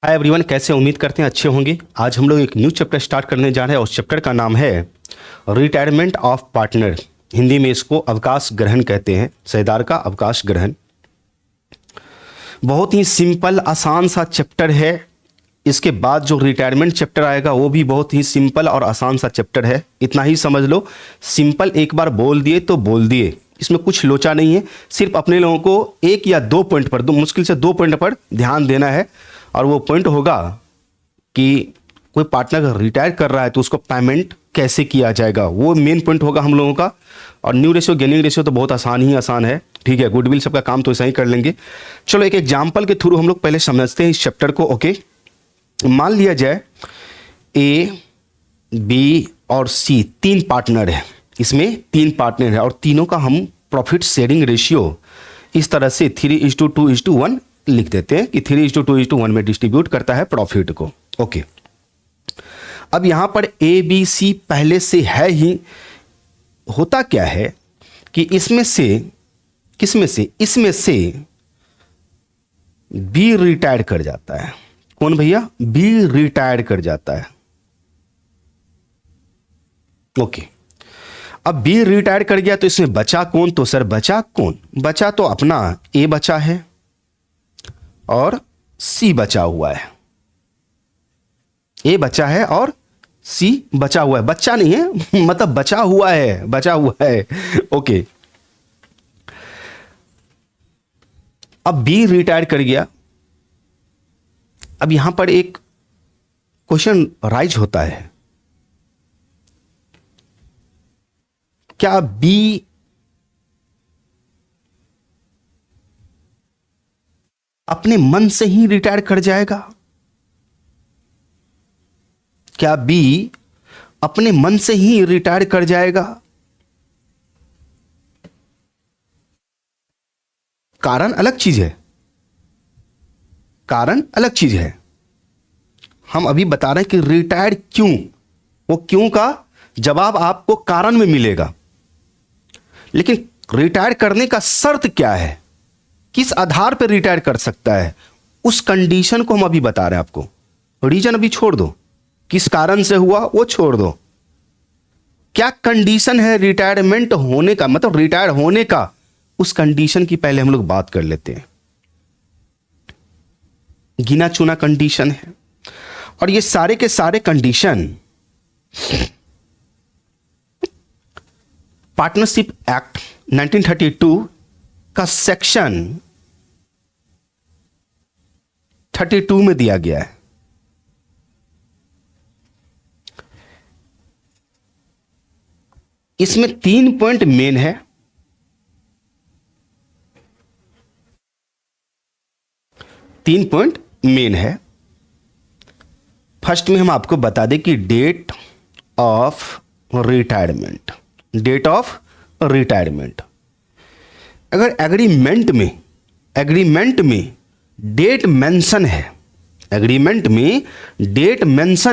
Hi everyone, कैसे उम्मीद करते हैं अच्छे होंगे। आज हम लोग एक न्यू चैप्टर स्टार्ट करने जा रहे हैं। उस चैप्टर का नाम है रिटायरमेंट ऑफ पार्टनर। हिंदी में इसको अवकाश ग्रहण कहते हैं, साझेदार का अवकाश ग्रहण। बहुत ही सिंपल आसान सा चैप्टर है। इसके बाद जो रिटायरमेंट चैप्टर आएगा वो भी बहुत ही सिंपल और आसान सा चैप्टर है। इतना ही समझ लो, सिंपल एक बार बोल दिए तो बोल दिए, इसमें कुछ लोचा नहीं है। सिर्फ अपने लोगों को एक या दो पॉइंट पर, दो मुश्किल से दो पॉइंट पर ध्यान देना है। और वो पॉइंट होगा कि कोई पार्टनर अगर रिटायर कर रहा है तो उसको पेमेंट कैसे किया जाएगा, वो मेन पॉइंट होगा हम लोगों का। और न्यू रेशियो गेनिंग रेशियो तो बहुत आसान ही आसान है, ठीक है। गुडविल सबका काम तो ऐसा ही कर लेंगे। चलो एक एग्जाम्पल के थ्रू हम लोग पहले समझते हैं इस चैप्टर को। ओके, मान लिया जाए ए, बी और सी तीन पार्टनर है। इसमें तीन पार्टनर है और तीनों का हम प्रॉफिट शेयरिंग रेशियो इस तरह से 3:2:1 लिख देते हैं कि 3:2:1 में डिस्ट्रीब्यूट करता है प्रॉफिट को। ओके, अब यहां पर ए बी सी पहले से है ही। होता क्या है कि इसमें से बी रिटायर कर जाता है। कौन भैया? बी रिटायर कर जाता है। ओके, अब बी रिटायर कर गया तो इसमें बचा कौन? तो सर बचा कौन? बचा तो अपना ए बचा है और सी बचा हुआ है। ए बचा है और सी बचा हुआ है। बच्चा नहीं है, मतलब बचा हुआ है। ओके, अब बी रिटायर कर गया। अब यहां पर एक क्वेश्चन राइज होता है, क्या बी अपने मन से ही रिटायर कर जाएगा? क्या बी अपने मन से ही रिटायर कर जाएगा? कारण अलग चीज है। हम अभी बता रहे हैं कि रिटायर क्यों। वो क्यों का जवाब आपको कारण में मिलेगा, लेकिन रिटायर करने का शर्त क्या है, किस आधार पर रिटायर कर सकता है, उस कंडीशन को हम अभी बता रहे हैं आपको। रीजन अभी छोड़ दो, किस कारण से हुआ वो छोड़ दो। क्या कंडीशन है रिटायरमेंट होने का, मतलब रिटायर होने का, उस कंडीशन की पहले हम लोग बात कर लेते हैं। गिना चुना कंडीशन है और ये सारे के सारे कंडीशन पार्टनरशिप एक्ट 1932 का सेक्शन 32 में दिया गया है। इसमें 3 पॉइंट मेन है। फर्स्ट में हम आपको बता दें कि डेट ऑफ रिटायरमेंट। अगर एग्रीमेंट में डेट मेंशन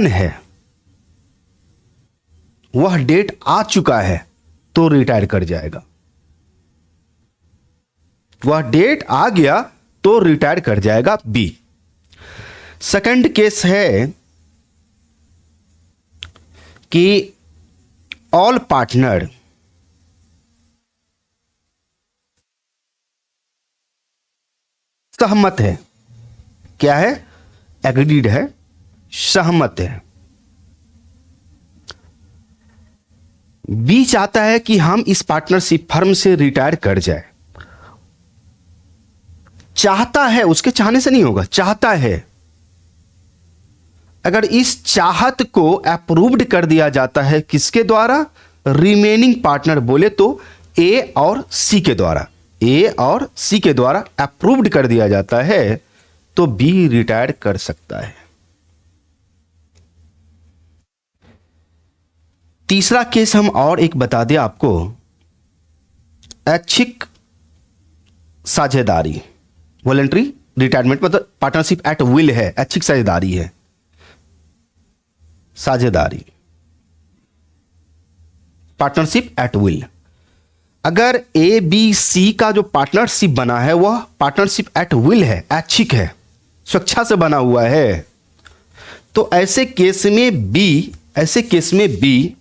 है, वह डेट आ चुका है तो रिटायर कर जाएगा। वह डेट आ गया तो रिटायर कर जाएगा बी। सेकंड केस है कि ऑल पार्टनर सहमत है। क्या है? एग्रीड है, सहमत है। बी चाहता है कि हम इस पार्टनरशिप फर्म से रिटायर कर जाए। चाहता है, उसके चाहने से नहीं होगा, चाहता है। अगर इस चाहत को अप्रूव्ड कर दिया जाता है, किसके द्वारा? रिमेनिंग पार्टनर बोले तो ए और सी के द्वारा अप्रूव्ड कर दिया जाता है तो बी रिटायर कर सकता है। तीसरा केस हम और एक बता दें आपको, ऐच्छिक साझेदारी। वॉलंटरी रिटायरमेंट मतलब पार्टनरशिप एट विल है, ऐच्छिक साझेदारी है। Partnership at will. अगर ए बी सी का जो पार्टनरशिप बना है वह पार्टनरशिप एट विल है, ऐच्छिक है, स्वेच्छा से बना हुआ है। तो ऐसे केस में बी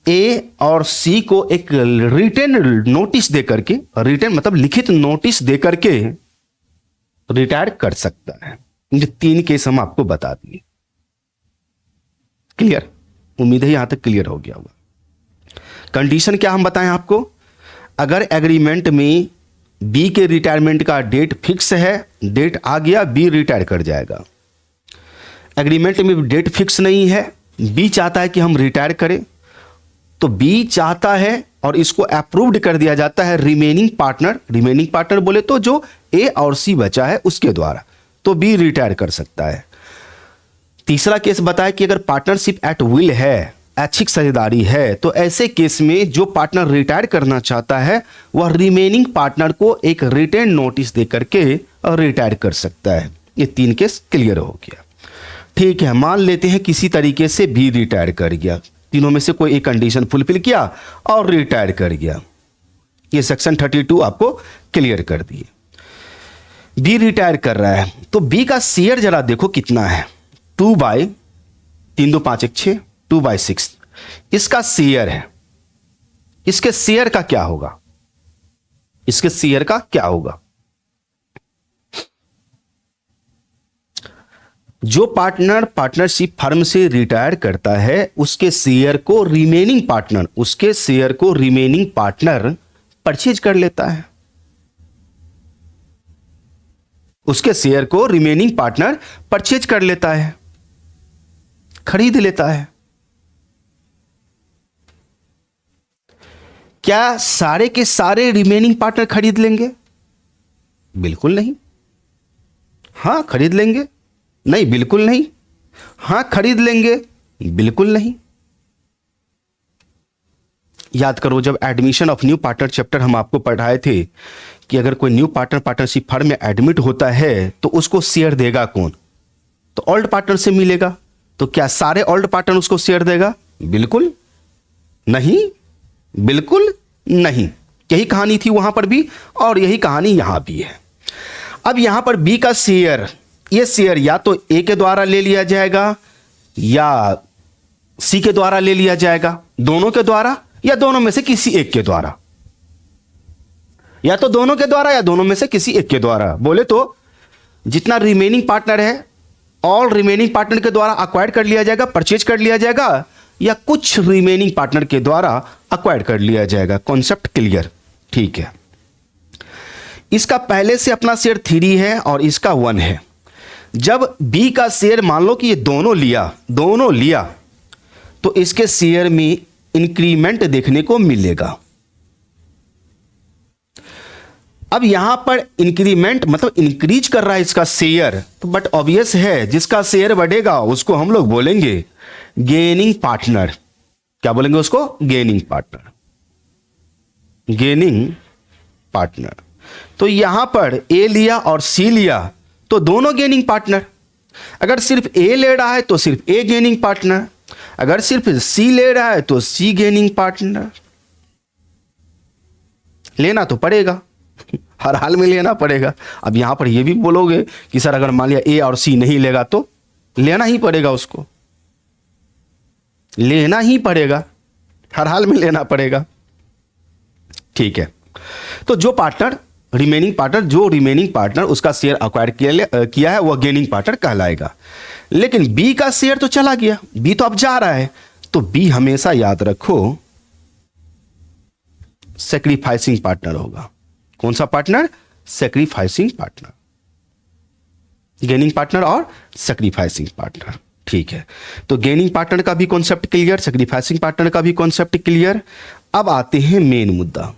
ए और सी को एक रिटन नोटिस देकर के, रिटन मतलब लिखित नोटिस देकर के रिटायर कर सकता है। ये 3 केस हम आपको बता दिए। क्लियर? उम्मीद है यहां तक क्लियर हो गया होगा। कंडीशन क्या हम बताएं आपको? अगर एग्रीमेंट में बी के रिटायरमेंट का डेट फिक्स है, डेट आ गया, बी रिटायर कर जाएगा। एग्रीमेंट में डेट फिक्स नहीं है, बी चाहता है कि हम रिटायर करें, तो बी चाहता है और इसको अप्रूव्ड कर दिया जाता है रिमेनिंग पार्टनर बोले तो जो ए और सी बचा है उसके द्वारा, तो बी रिटायर कर सकता है। तीसरा केस बताया कि अगर पार्टनरशिप एट विल है, ऐच्छिक साझेदारी है, तो ऐसे केस में जो पार्टनर रिटायर करना चाहता है वह रिमेनिंग पार्टनर को एक रिटेन नोटिस दे करके रिटायर कर सकता है। ये 3 केस क्लियर हो गया। ठीक है, मान लेते हैं किसी तरीके से बी रिटायर कर गया, तीनों में से कोई एक कंडीशन फुलफिल किया और रिटायर कर गया। ये सेक्शन 32 आपको क्लियर कर दिए। बी रिटायर कर रहा है तो बी का शेयर जरा देखो कितना है, 2/3 2 5 1 6 2/6 इसका शेयर है। इसके शेयर का क्या होगा? इसके शेयर का क्या होगा? जो पार्टनर पार्टनरशिप फर्म से रिटायर करता है उसके शेयर को रिमेनिंग पार्टनर परचेज कर लेता है। उसके शेयर को रिमेनिंग पार्टनर परचेज कर लेता है, खरीद लेता है। क्या सारे के सारे रिमेनिंग पार्टनर खरीद लेंगे? बिल्कुल नहीं। हां खरीद लेंगे? नहीं बिल्कुल नहीं। हां खरीद लेंगे? बिल्कुल नहीं। याद करो जब admission of new partner chapter हम आपको पढ़ाए थे कि अगर कोई न्यू पार्टनर पार्टनरशिप फर्म में एडमिट होता है तो उसको शेयर देगा कौन? तो ओल्ड पार्टनर से मिलेगा। तो क्या सारे ओल्ड पार्टनर उसको शेयर देगा? बिल्कुल नहीं, बिल्कुल नहीं। यही कहानी थी वहां पर भी और यही कहानी यहां भी है। अब यहां पर बी का शेयर, ये शेयर या तो ए के द्वारा ले लिया जाएगा या सी के द्वारा ले लिया जाएगा, दोनों के द्वारा या दोनों में से किसी एक के द्वारा, या तो दोनों के द्वारा या दोनों में से किसी एक के द्वारा। बोले तो जितना रिमेनिंग पार्टनर है ऑल रिमेनिंग पार्टनर के द्वारा अक्वायर कर लिया जाएगा, परचेज कर लिया जाएगा, या कुछ रिमेनिंग पार्टनर के द्वारा अक्वायर कर लिया जाएगा। Concept clear? ठीक है। इसका पहले से अपना शेयर 3 है और इसका 1 है। जब बी का शेयर मान लो कि ये दोनों लिया तो इसके शेयर में इंक्रीमेंट देखने को मिलेगा। अब यहां पर इंक्रीमेंट मतलब इंक्रीज कर रहा है इसका शेयर, तो बट ऑब्वियस है जिसका शेयर बढ़ेगा उसको हम लोग बोलेंगे गेनिंग पार्टनर। क्या बोलेंगे उसको? Gaining partner. तो यहां पर ए लिया और सी लिया तो दोनों गेनिंग पार्टनर। अगर सिर्फ ए ले रहा है तो सिर्फ ए गेनिंग पार्टनर, अगर सिर्फ सी ले रहा है तो सी गेनिंग पार्टनर। लेना तो पड़ेगा, हर हाल में लेना पड़ेगा। अब यहां पर यह भी बोलोगे कि सर अगर मान लिया ए और सी नहीं लेगा तो लेना ही पड़ेगा, उसको लेना ही पड़ेगा, हर हाल में लेना पड़ेगा। ठीक है। तो जो रिमेनिंग पार्टनर उसका शेयर अक्वायर किया है वह गेनिंग पार्टनर कहलाएगा। लेकिन बी का शेयर तो चला गया, बी तो अब जा रहा है, तो बी हमेशा याद रखो सैक्रिफाइसिंग पार्टनर होगा। कौन सा partner? Sacrificing partner. Gaining partner और सैक्रिफाइसिंग पार्टनर। ठीक है। तो गेनिंग पार्टनर का भी कॉन्सेप्ट क्लियर, सैक्रिफाइसिंग पार्टनर का भी कॉन्सेप्ट क्लियर। अब आते हैं मेन मुद्दा।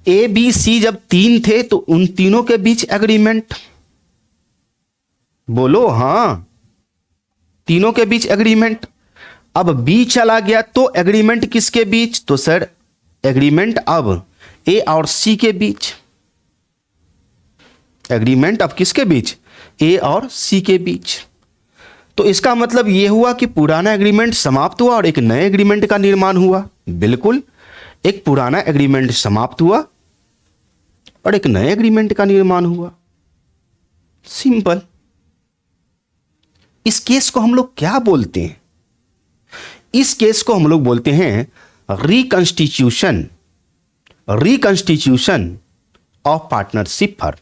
ए बी सी जब 3 थे तो उन तीनों के बीच एग्रीमेंट, बोलो हां, तीनों के बीच एग्रीमेंट। अब बी चला गया तो एग्रीमेंट किसके बीच? तो सर एग्रीमेंट अब ए और सी के बीच। एग्रीमेंट अब किसके बीच? ए और सी के बीच। तो इसका मतलब यह हुआ कि पुराना एग्रीमेंट समाप्त हुआ और एक नए एग्रीमेंट का निर्माण हुआ। बिल्कुल, एक पुराना एग्रीमेंट समाप्त हुआ और एक नए एग्रीमेंट का निर्माण हुआ। सिंपल। इस केस को हम लोग क्या बोलते हैं? इस केस को हम लोग बोलते हैं रिकंस्टिट्यूशन ऑफ पार्टनरशिप फर्म,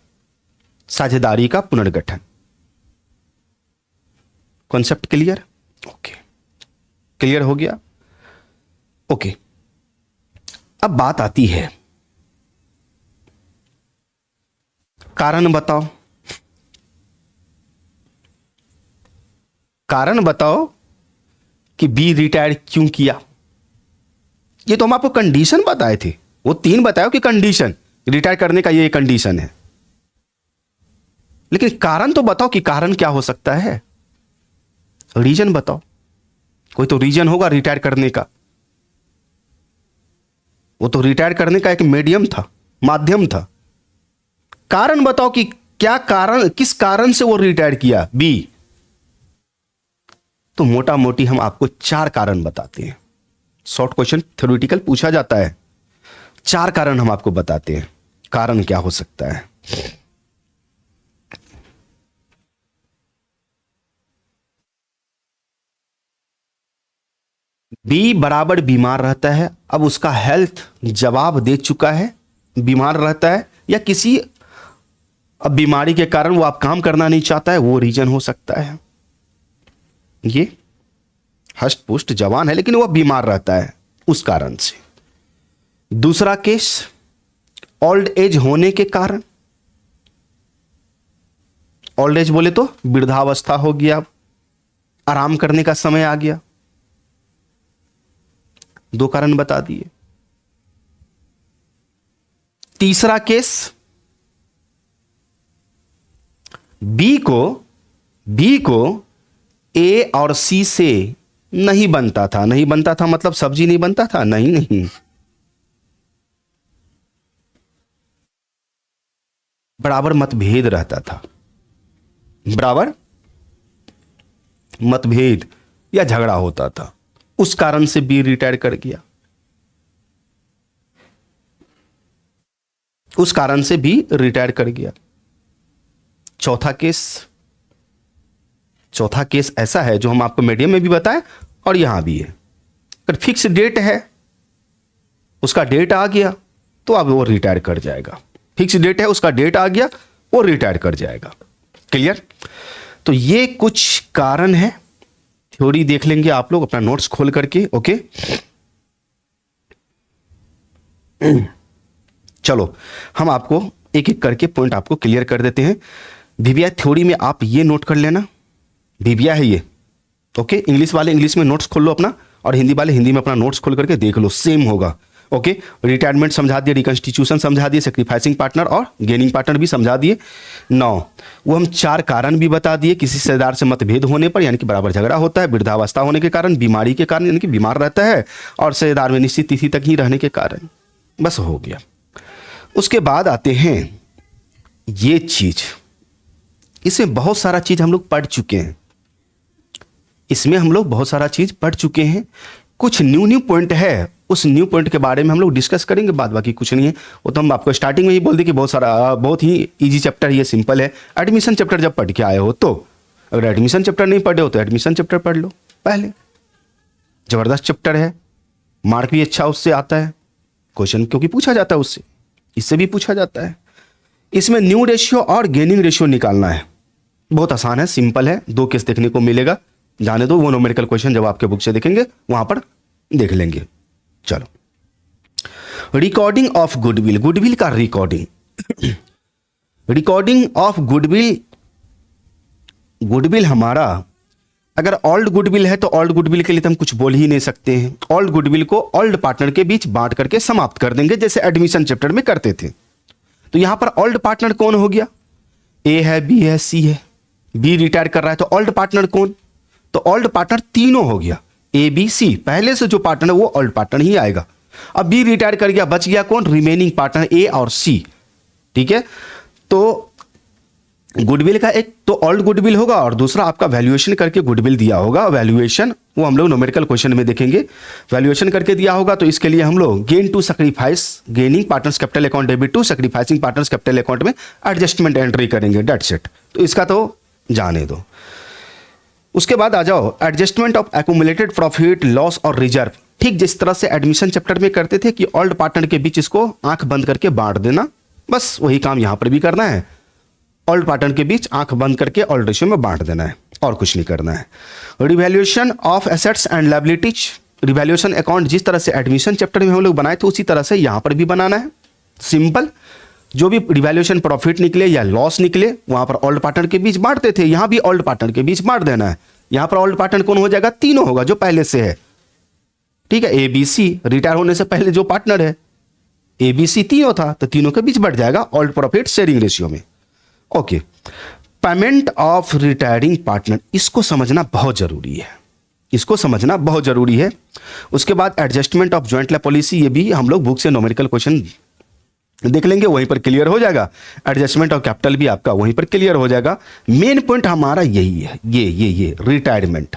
साझेदारी का पुनर्गठन। Concept clear? ओके, क्लियर हो गया? ओके, अब बात आती है कारण बताओ। कारण बताओ कि बी रिटायर क्यों किया। ये तो हम आपको कंडीशन बताए थे, वो 3 बताओ कि कंडीशन रिटायर करने का ये कंडीशन है, लेकिन कारण तो बताओ कि कारण क्या हो सकता है। रीजन बताओ, कोई तो रीजन होगा रिटायर करने का। वो तो रिटायर करने का एक मीडियम था, माध्यम था। कारण बताओ कि क्या कारण, किस कारण से वो रिटायर किया बी। तो मोटा मोटी हम आपको 4 कारण बताते हैं। शॉर्ट क्वेश्चन थ्योरेटिकल पूछा जाता है, 4 कारण हम आपको बताते हैं। कारण क्या हो सकता है? बी बराबर बीमार रहता है, अब उसका हेल्थ जवाब दे चुका है, बीमार रहता है या किसी अब बीमारी के कारण वो आप काम करना नहीं चाहता है, वो रीजन हो सकता है। ये हष्ट पुष्ट जवान है लेकिन वो बीमार रहता है, उस कारण से। दूसरा केस ओल्ड एज होने के कारण। ओल्ड एज बोले तो वृद्धावस्था हो गया, आराम करने का समय आ गया। 2 कारण बता दिए। तीसरा केस बी को ए और सी से नहीं बनता था। नहीं बनता था मतलब सब्जी नहीं बनता था, नहीं, बराबर मतभेद रहता था, बराबर मतभेद या झगड़ा होता था, उस कारण से बी रिटायर कर गया। उस कारण से बी रिटायर कर गया। चौथा केस ऐसा है जो हम आपको मीडियम में भी बताएं और यहां भी है। अगर फिक्स डेट है, उसका डेट आ गया तो अब वो रिटायर कर जाएगा। फिक्स डेट है, उसका डेट आ गया, वो रिटायर कर जाएगा। क्लियर? तो ये कुछ कारण है। थ्योरी देख लेंगे आप लोग अपना नोट्स खोल करके। ओके, चलो हम आपको एक एक करके पॉइंट आपको क्लियर कर देते हैं। वीवीआई थ्योरी में आप ये नोट कर लेना, वीवीआई है ये। ओके, इंग्लिश वाले इंग्लिश में नोट्स खोल लो अपना, और हिंदी वाले हिंदी में अपना नोट्स खोल करके देख लो, सेम होगा। ओके, रिटायरमेंट समझा दिए, रिकंस्टिट्यूशन समझा दिए, सेक्रीफाइसिंग पार्टनर और गेनिंग पार्टनर भी समझा दिए। 9 वो हम 4 कारण भी बता दिए। किसी रिश्तेदार से मतभेद होने पर यानी कि बराबर झगड़ा होता है, वृद्धावस्था होने के कारण, बीमारी के कारण यानी कि बीमार रहता है, और रिश्तेदार में निश्चित तिथि तक ही रहने के कारण। बस हो गया। उसके बाद आते हैं ये चीज, इसमें बहुत सारा चीज हम लोग पढ़ चुके हैं। इसमें हम लोग बहुत सारा चीज पढ़ चुके हैं। कुछ न्यू पॉइंट है, उस न्यू पॉइंट के बारे में हम लोग डिस्कस करेंगे, बाद बाकी कुछ नहीं है। वो तो हम आपको स्टार्टिंग में ही बोल दें कि बहुत ही इजी चैप्टर, ये सिंपल है। एडमिशन चैप्टर जब पढ़ के आए हो तो, अगर एडमिशन चैप्टर नहीं पढ़े हो तो एडमिशन चैप्टर पढ़ लो पहले। जबरदस्त चैप्टर है, मार्क भी अच्छा उससे आता है, क्वेश्चन क्योंकि पूछा जाता है उससे, इससे भी पूछा जाता है। इसमें न्यू रेशियो और गेनिंग रेशियो निकालना है, बहुत आसान है, सिंपल है। 2 केस देखने को मिलेगा, जाने दो, वो न्यूमेरिकल क्वेश्चन जब आपके बुक से देखेंगे वहां पर देख लेंगे। चलो, रिकॉर्डिंग ऑफ गुडविल, गुडविल का रिकॉर्डिंग ऑफ गुडविल। गुडविल हमारा अगर ओल्ड गुडविल है तो ओल्ड गुडविल के लिए तो हम कुछ बोल ही नहीं सकते हैं। ओल्ड गुडविल को ओल्ड पार्टनर के बीच बांट करके समाप्त कर देंगे, जैसे एडमिशन चैप्टर में करते थे। तो यहां पर ओल्ड पार्टनर कौन हो गया? ए है, बी है, सी है। बी रिटायर कर रहा है तो ओल्ड पार्टनर कौन? तो ओल्ड पार्टनर तीनों हो गया, ए बी सी। पहले से जो पार्टनर है वो ओल्ड पार्टनर ही आएगा। अब बी रिटायर कर गया, बच गया कौन? रिमेनिंग पार्टनर ए और सी। ठीक है, तो गुडविल का एक तो ओल्ड गुडविल होगा और दूसरा आपका वैल्यूएशन करके गुडविल दिया होगा। वैल्यूएशन वो हम लोग न्यूमेरिकल क्वेश्चन में देखेंगे। वैल्यूएशन करके दिया होगा तो इसके लिए हम लोग gain to sacrifice, gaining partners capital account debit to sacrificing partners capital account में एडजस्टमेंट एंट्री करेंगे, डेट्स इट। तो इसका तो जाने दो। उसके बाद आ जाओ adjustment of accumulated profit loss और रिजर्व। ठीक जिस तरह से एडमिशन चैप्टर में करते थे कि ओल्ड पार्टनर के बीच इसको आंख बंद करके बांट देना, बस वही काम यहां पर भी करना है। ओल्ड पार्टनर के बीच आंख बंद करके ओल्ड रेशियो में बांट देना है और कुछ नहीं करना है। Revaluation of assets and liabilities, revaluation account जिस तरह से एडमिशन चैप्टर में हम लोग बनाए थे उसी तरह से यहां पर भी बनाना है। सिंपल, जो भी रिवैल्यूएशन प्रॉफिट निकले या लॉस निकले वहां पर ओल्ड पार्टनर के बीच बांटते थे, यहां भी ओल्ड पार्टनर के बीच बांट देना है। यहां पर ओल्ड पार्टनर कौन हो जाएगा? तीनों होगा जो पहले से है। ठीक है, एबीसी रिटायर होने से पहले जो पार्टनर है, एबीसी तीनों था तो तीनों के बीच बढ़ जाएगा ओल्ड प्रॉफिट शेयरिंग रेशियो में। Okay, payment of retiring partner, इसको समझना बहुत जरूरी है, इसको समझना बहुत जरूरी है। उसके बाद adjustment of joint life policy, ये भी हम लोग बुक से न्यूमेरिकल क्वेश्चन देख लेंगे, वहीं पर क्लियर हो जाएगा। एडजस्टमेंट ऑफ कैपिटल भी आपका वहीं पर क्लियर हो जाएगा। मेन पॉइंट हमारा यही है, ये रिटायरमेंट,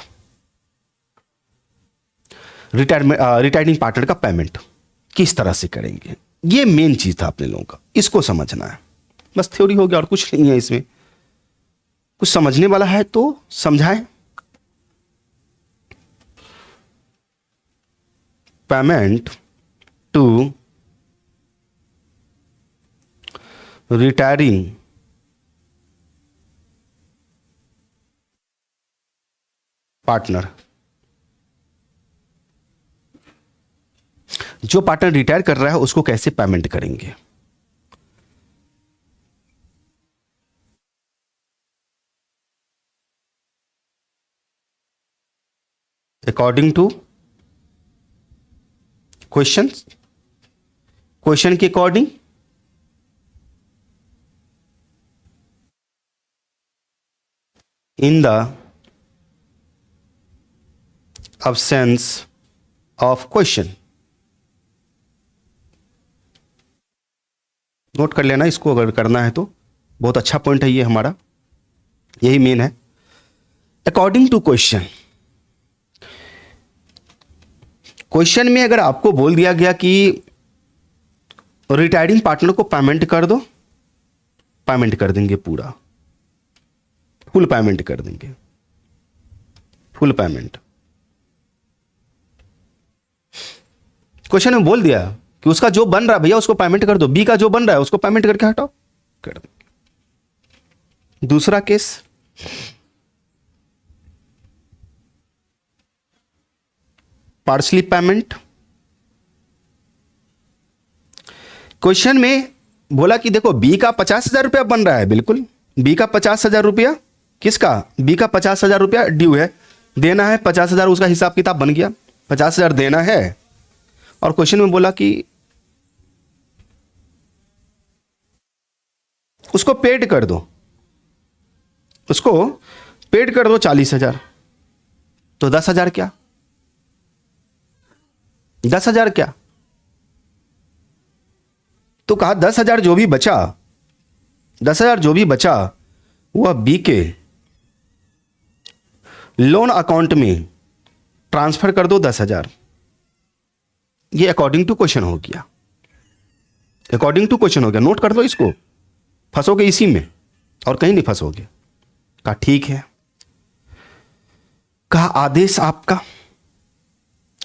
रिटायरिंग पार्टनर का पेमेंट किस तरह से करेंगे, ये मेन चीज था अपने लोगों का, इसको समझना है। बस थ्योरी हो गया और कुछ नहीं है इसमें। कुछ समझने वाला है तो समझाएं। पेमेंट टू रिटायरिंग पार्टनर, जो पार्टनर रिटायर कर रहा है उसको कैसे पेमेंट करेंगे। अकॉर्डिंग टू क्वेश्चन के according in the absence of question. Note कर लेना इसको अगर करना है तो, बहुत अच्छा पॉइंट है ये हमारा, यही मेन है। अकॉर्डिंग टू क्वेश्चन, क्वेश्चन में अगर आपको बोल दिया गया कि रिटायरिंग पार्टनर को पेमेंट कर दो, पेमेंट कर देंगे, पूरा फुल पेमेंट कर देंगे, फुल पेमेंट। क्वेश्चन में बोल दिया कि उसका जो बन रहा है भैया उसको पेमेंट कर दो, बी का जो बन रहा है उसको पेमेंट करके हटाओ, कर देंगे। दूसरा केस, पार्शली पेमेंट। क्वेश्चन में बोला कि देखो बी का 50,000 रुपया बन रहा है, बिल्कुल बी का 50,000 रुपया, किसका? बी का 50,000 रुपया ड्यू है, देना है 50,000, उसका हिसाब किताब बन गया, 50,000 देना है। और क्वेश्चन में बोला कि उसको पेड कर दो, उसको पेड कर दो 40,000, तो 10,000 क्या? 10,000 क्या? तो कहा 10,000 जो भी बचा, 10,000 जो भी बचा वह बी के लोन अकाउंट में ट्रांसफर कर दो 10,000। ये अकॉर्डिंग टू क्वेश्चन हो गया, अकॉर्डिंग टू क्वेश्चन हो गया, नोट कर दो इसको, फंसोगे इसी में और कहीं नहीं फंसोगे। कहा ठीक है। कहा आदेश आपका,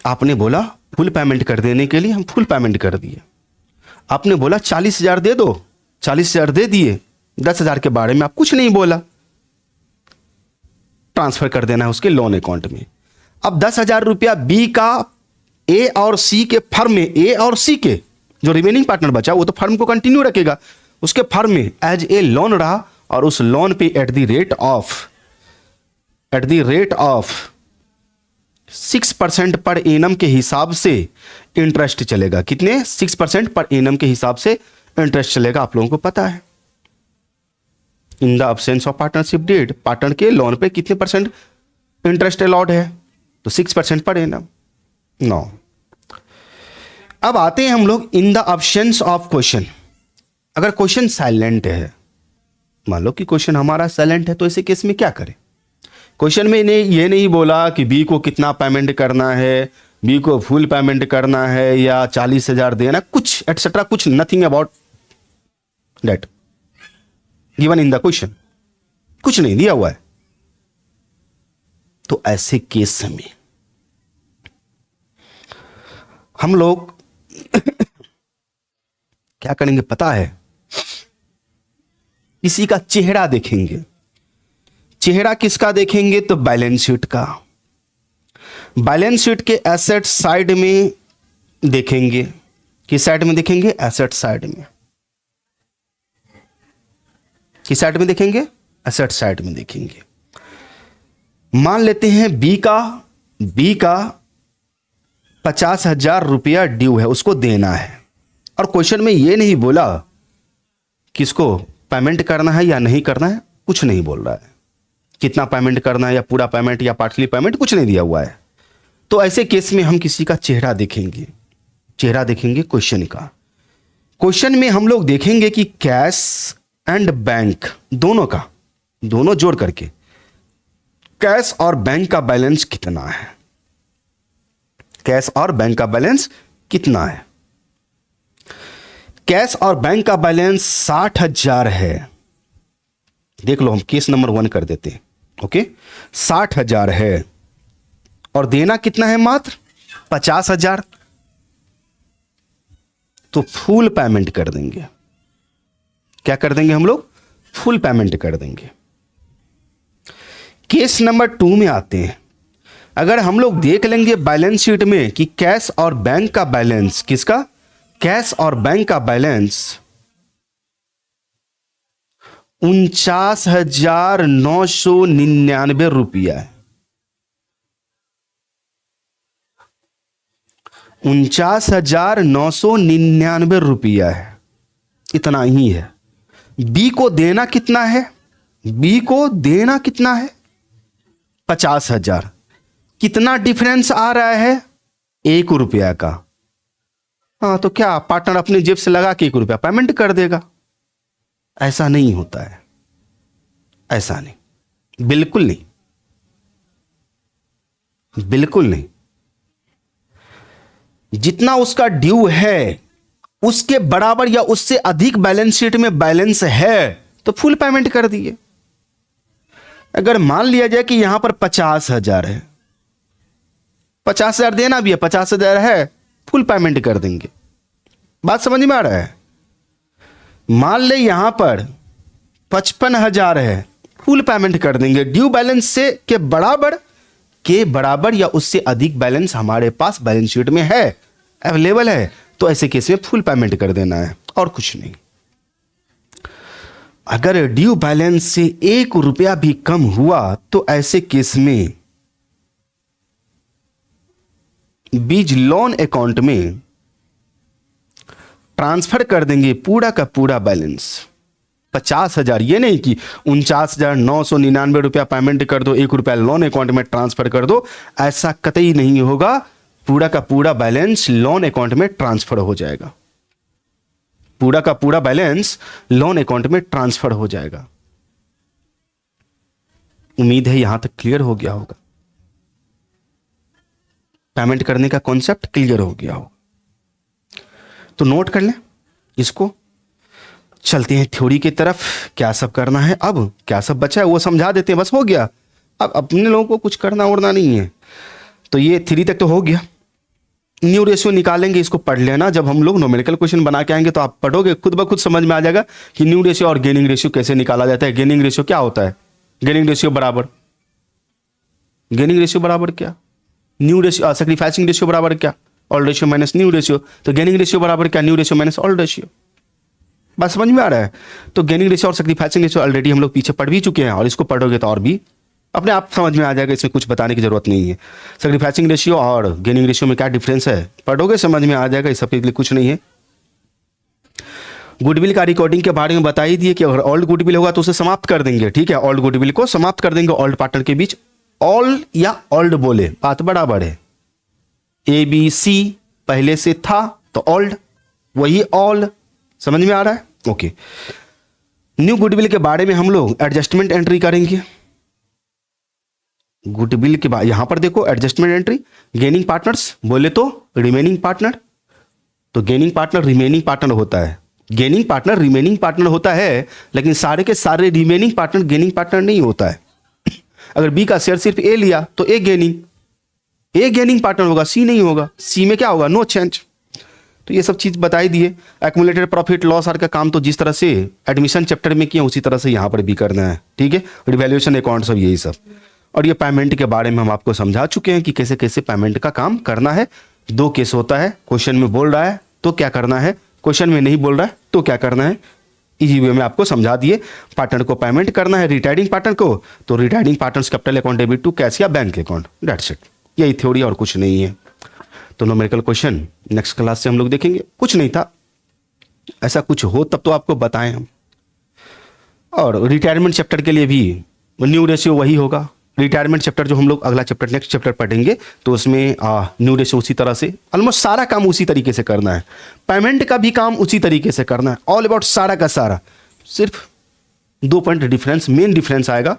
आपने बोला फुल पेमेंट कर देने के लिए, हम फुल पेमेंट कर दिए। आपने बोला 40,000 दे दो, 40,000 दे दिए, 10,000 के बारे में आप कुछ नहीं बोला, ट्रांसफर कर देना है उसके लोन अकाउंट में। अब 10,000 रुपया बी का ए और सी के फर्म में, ए और सी के जो रिमेनिंग पार्टनर बचा वो तो फर्म को कंटिन्यू रखेगा, उसके फर्म में एज ए लोन रहा, और उस लोन पे at the rate of 6% per annum के हिसाब से इंटरेस्ट चलेगा। कितने? 6% पर एनम के हिसाब से इंटरेस्ट चलेगा, आप लोगों को पता है। In the absence of partnership deed, partner के लोन पे कितने परसेंट इंटरेस्ट अलाउड है? तो 6% पर एनम। 9। अब आते हैं हम लोग इन द अब्सेंस ऑफ क्वेश्चन। अगर क्वेश्चन साइलेंट है, मान लो कि क्वेश्चन हमारा साइलेंट है, तो ऐसे केस में क्या करें? क्वेश्चन में ने ये नहीं बोला कि बी को कितना पेमेंट करना है, बी को फुल पेमेंट करना है या 40,000 देना, कुछ एटसेट्रा, कुछ nothing about that given in the question, कुछ नहीं दिया हुआ है। तो ऐसे केस में हम लोग क्या करेंगे पता है? किसी का चेहरा देखेंगे। चेहरा किसका देखेंगे? तो बैलेंस शीट का। बैलेंस शीट के एसेट साइड में देखेंगे। किस साइड में देखेंगे? एसेट साइड में। किस साइड में देखेंगे? एसेट साइड में देखेंगे। मान लेते हैं बी का 50,000 रुपया ड्यू है, उसको देना है। और क्वेश्चन में ये नहीं बोला किसको पेमेंट करना है या नहीं करना है, कुछ नहीं बोल रहा है। कितना पेमेंट करना है या पूरा पेमेंट या पार्टली पेमेंट, कुछ नहीं दिया हुआ है। तो ऐसे केस में हम किसी का चेहरा देखेंगे। चेहरा देखेंगे क्वेश्चन का। क्वेश्चन में हम लोग देखेंगे कि कैश एंड बैंक दोनों का, दोनों जोड़ करके कैश और बैंक का बैलेंस कितना है। कैश और बैंक का बैलेंस कितना है? कैश और बैंक का बैलेंस 60,000 है। देख लो, हम केस नंबर 1 कर देते हैं। ओके, 60,000 है और देना कितना है? मात्र 50,000। तो फुल पेमेंट कर देंगे। क्या कर देंगे हम लोग? फुल पेमेंट कर देंगे। केस नंबर 2 में आते हैं। अगर हम लोग देख लेंगे बैलेंस शीट में कि कैश और बैंक का बैलेंस, किसका? कैश और बैंक का बैलेंस 49,999 रुपया है। 49,999 रुपया है, इतना ही है। बी को देना कितना है? बी को देना कितना है? 50,000। कितना डिफरेंस आ रहा है? 1 रुपया का। हाँ, तो क्या पार्टनर अपनी जेब से लगा के 1 रुपया पेमेंट कर देगा? ऐसा नहीं होता है, ऐसा नहीं, बिल्कुल नहीं, बिल्कुल नहीं। जितना उसका ड्यू है उसके बराबर या उससे अधिक बैलेंस शीट में बैलेंस है तो फुल पेमेंट कर दिए। अगर मान लिया जाए कि यहां पर 50,000 है, 50,000 देना भी है, 50,000 है, फुल पेमेंट कर देंगे। बात समझ में आ रहा है? मान ले यहां पर 55,000 है, फुल पेमेंट कर देंगे। ड्यू बैलेंस से के बराबर या उससे अधिक बैलेंस हमारे पास बैलेंस शीट में है, अवेलेबल है, तो ऐसे केस में फुल पेमेंट कर देना है और कुछ नहीं। अगर ड्यू बैलेंस से 1 रुपया भी कम हुआ तो ऐसे केस में बीज लोन अकाउंट में ट्रांसफर कर देंगे पूरा का पूरा बैलेंस। 50,000, ये नहीं कि 49,999 रुपया पेमेंट कर दो, 1 रुपया लोन अकाउंट में ट्रांसफर कर दो, ऐसा कतई नहीं होगा। पूरा का पूरा बैलेंस लोन अकाउंट में ट्रांसफर हो जाएगा। पूरा का पूरा बैलेंस लोन अकाउंट में ट्रांसफर हो जाएगा। उम्मीद है यहां तक क्लियर हो गया होगा। पेमेंट करने का कॉन्सेप्ट क्लियर हो गया होगा। तो नोट कर लें इसको। चलते हैं थ्योरी की तरफ। क्या सब करना है, अब क्या सब बचा है वो समझा देते हैं, बस हो गया। अब अपने लोगों को कुछ करना उड़ना नहीं है। तो ये 3 तक तो हो गया। न्यू रेशियो निकालेंगे, इसको पढ़ लेना। जब हम लोग न्यूमेरिकल क्वेश्चन बना के आएंगे तो आप पढ़ोगे, खुद ब खुद समझ में आ जाएगा कि न्यू रेशियो और गेनिंग रेशियो कैसे निकाला जाता है। गेनिंग रेशियो क्या होता है? गेनिंग रेशियो बराबर क्या? न्यू रेशियो, सैक्रिफाइसिंग रेशियो बराबर क्या? Old ratio minus new ratio. तो गेनिंग रेशियो बराबर क्या? New ratio minus old ratio. बात समझ में आ रहा है? तो गेनिंग रेशियो और सैक्रिफाइसिंग रेशियो ऑलरेडी हम लोग पीछे पढ़ भी चुके हैं, और इसको पढ़ोगे तो और भी अपने आप समझ में आ जाएगा। इसमें कुछ बताने की जरूरत नहीं है। सैक्रिफाइसिंग रेशियो और गेनिंग रेशियो में क्या डिफरेंस है, पढ़ोगे समझ में आ जाएगा। इस सब के लिए कुछ नहीं है। गुडविल का रिकॉर्डिंग के बारे में बता ही दिए कि अगर ओल्ड गुडविल होगा तो उसे समाप्त कर देंगे। ठीक है, ओल्ड गुडविल को समाप्त कर देंगे ओल्ड पार्टनर के बीच। ओल्ड या ओल्ड बोले, बात बराबर है। ABC पहले से था तो ओल्ड, वही ओल्ड। समझ में आ रहा है? ओके। न्यू गुडविल के बारे में हम लोग एडजस्टमेंट एंट्री करेंगे। गुडविल के बाद यहां पर देखो एडजस्टमेंट एंट्री, गेनिंग पार्टनर्स बोले तो रिमेनिंग पार्टनर, तो गेनिंग पार्टनर रिमेनिंग पार्टनर होता है, गेनिंग पार्टनर रिमेनिंग पार्टनर होता है, लेकिन सारे के सारे रिमेनिंग पार्टनर गेनिंग पार्टनर नहीं होता है। अगर बी का शेयर सिर्फ ए लिया तो ए गेनिंग पार्टनर होगा, सी नहीं होगा, सी में क्या होगा, नो चेंज। तो ये सब चीज बताई दिए। एक्युमुलेटेड प्रॉफिट लॉस आर का काम तो जिस तरह से एडमिशन चैप्टर में किया उसी तरह से यहाँ पर भी करना है, ठीक है। रिवैल्यूएशन अकाउंट सब यही सब, और ये पेमेंट के बारे में हम आपको समझा चुके हैं कि कैसे कैसे पेमेंट का काम करना है। 2 केस होता है, क्वेश्चन में बोल रहा है तो क्या करना है, क्वेश्चन में नहीं बोल रहा है तो क्या करना है, इजी वे में आपको समझा दिए। पार्टनर को पेमेंट करना है, रिटायरिंग पार्टनर को, तो retiring partners capital account debit to cash या बैंक अकाउंट, दैट्स इट। यही थ्योरी और कुछ नहीं है। तो न्यूमेरिकल क्वेश्चन नेक्स्ट क्लास से हम लोग देखेंगे। कुछ नहीं था, ऐसा कुछ हो तब तो आपको बताएं हम। और रिटायरमेंट चैप्टर के लिए भी न्यू रेशियो वही होगा। रिटायरमेंट चैप्टर जो हम लोग अगला चैप्टर नेक्स्ट चैप्टर पढ़ेंगे तो उसमें न्यू रेशियो उसी तरह से ऑलमोस्ट सारा काम उसी तरीके से करना है। पेमेंट का भी काम उसी तरीके से करना है, ऑल अबाउट सारा का सारा। सिर्फ 2 पॉइंट डिफरेंस, मेन डिफरेंस आएगा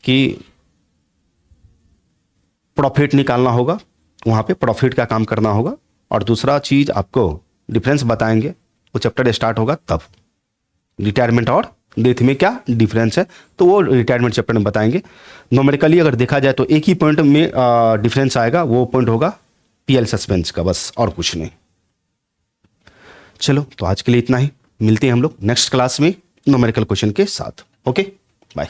कि प्रॉफिट निकालना होगा, वहाँ पे प्रॉफिट का काम करना होगा, और दूसरा चीज आपको डिफरेंस बताएंगे, वो चैप्टर स्टार्ट होगा तब। रिटायरमेंट और डेथ में क्या डिफरेंस है तो वो रिटायरमेंट चैप्टर में बताएंगे। न्यूमेरिकली अगर देखा जाए तो एक ही पॉइंट में डिफरेंस आएगा, वो पॉइंट होगा पीएल सस्पेंस का, बस और कुछ नहीं। चलो तो आज के लिए इतना ही, मिलते हैं हम लोग नेक्स्ट क्लास में न्यूमेरिकल क्वेश्चन के साथ। Okay bye.